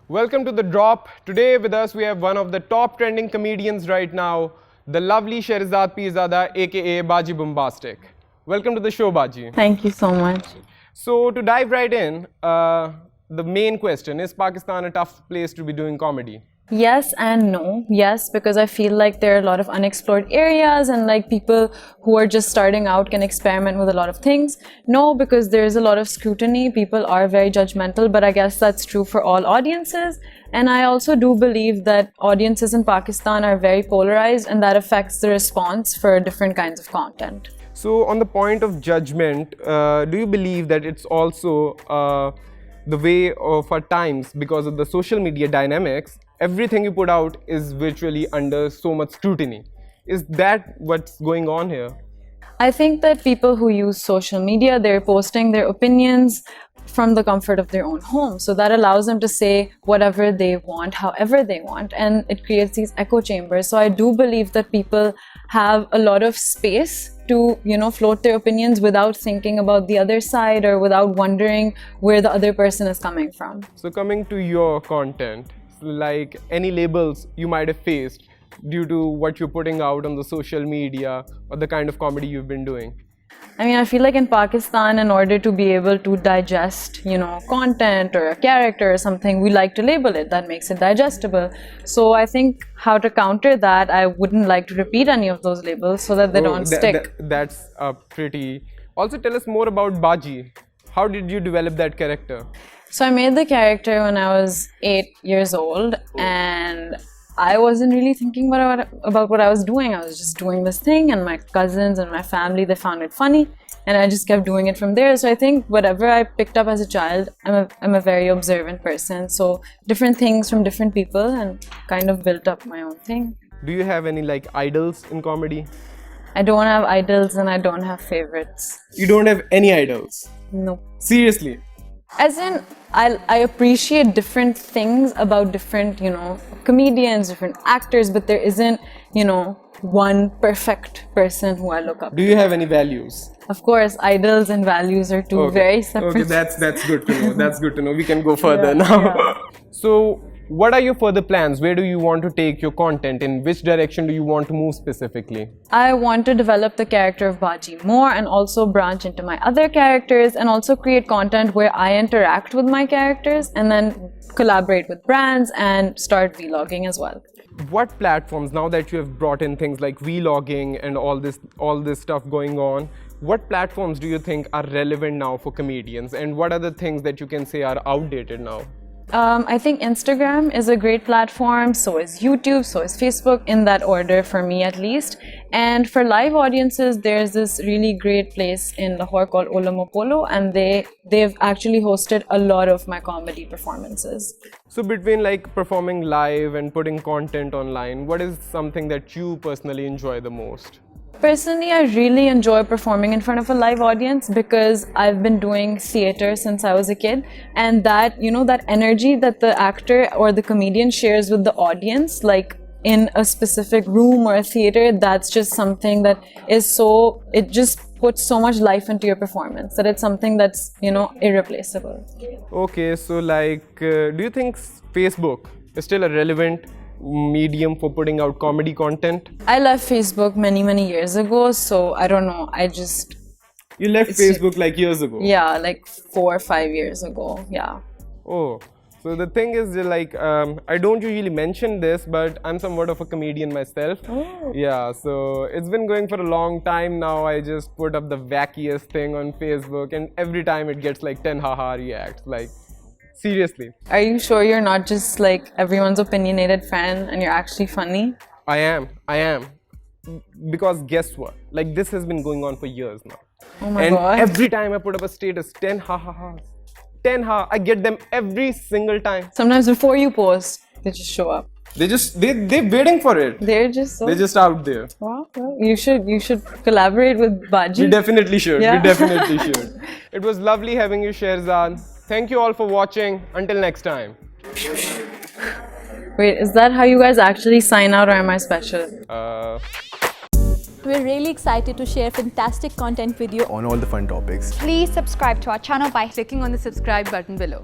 Welcome to The Drop. Today with us we have one of the top trending comedians right now, the lovely Sheherzade Peerzada, aka Baji Bombastic. Welcome to the show, Baji. Thank you so much. So to dive right in, the main question, is Pakistan a tough place to be doing comedy? Yes and no. Yes, because I feel like there are a lot of unexplored areas and like people who are just starting out can experiment with a lot of things. No, because there's a lot of scrutiny. People are very judgmental, but I guess that's true for all audiences. And I also do believe that audiences in Pakistan are very polarized and that affects the response for different kinds of content. So on the point of judgment, do you believe that it's also the way of our times, because of the social media dynamics, everything you put out is virtually under so much scrutiny? Is that what's going on here? I think that people who use social media, they're posting their opinions from the comfort of their own home. So that allows them to say whatever they want, however they want, and it creates these echo chambers. So I do believe that people have a lot of space to, float their opinions without thinking about the other side or without wondering where the other person is coming from. So coming to your content, like any labels you might have faced due to what you're putting out on the social media or the kind of comedy you've been doing? I mean, I feel like in Pakistan, in order to be able to digest, content or a character or something, we like to label it. That makes it digestible. So I think how to counter that, I wouldn't like to repeat any of those labels so that they don't stick. That's pretty... Also tell us more about Baji. How did you develop that character? So I made the character when I was 8 years old, and I wasn't really thinking about what I was doing. I was just doing this thing, and my cousins and my family, they found it funny, and I just kept doing it from there. So I think whatever I picked up as a child, I'm a very observant person. So different things from different people, and kind of built up my own thing. Do you have any idols in comedy? I don't have idols and I don't have favorites. You don't have any idols? No. Seriously? As in, I appreciate different things about different, comedians, different actors, but there isn't, one perfect person who I look up to. Do you have any values? Of course, idols and values are two very separate. Okay, that's good to know. That's good to know. We can go further now. Yeah. So, what are your further plans? Where do you want to take your content? In which direction do you want to move specifically? I want to develop the character of Baji more and also branch into my other characters and also create content where I interact with my characters and then collaborate with brands and start vlogging as well. What platforms, now that you have brought in things like vlogging and all this stuff going on, what platforms do you think are relevant now for comedians, and what are the things that you can say are outdated now? I think Instagram is a great platform, so is YouTube, so is Facebook, in that order for me at least. And for live audiences, there's this really great place in Lahore called Olamopolo, and they've actually hosted a lot of my comedy performances. So between performing live and putting content online, what is something that you personally enjoy the most? Personally, I really enjoy performing in front of a live audience because I've been doing theater since I was a kid, and that, that energy that the actor or the comedian shares with the audience, like in a specific room or a theater, that's just something that is it just puts so much life into your performance that it's something that's, irreplaceable. Okay, so do you think Facebook is still a relevant medium for putting out comedy content? I left Facebook many years ago, so I don't know, You left Facebook years ago? Yeah, 4 or 5 years ago, yeah. Oh, so the thing is I don't usually mention this, but I'm somewhat of a comedian myself. Oh. Yeah, so it's been going for a long time now. I just put up the wackiest thing on Facebook, and every time it gets 10 haha reacts, seriously. Are you sure you're not just everyone's opinionated fan and you're actually funny? I am. Because guess what? This has been going on for years now. Oh my God. And every time I put up a status, 10 ha-ha-has. 10 ha, I get them every single time. Sometimes before you post, they just show up. They're waiting for it. They're just out there. Wow. You should collaborate with Baji. We definitely should. Yeah. We definitely should. It was lovely having you, Sheherzade. Thank you all for watching. Until next time. Wait, is that how you guys actually sign out, or am I special? We're really excited to share fantastic content with you on all the fun topics. Please subscribe to our channel by clicking on the subscribe button below.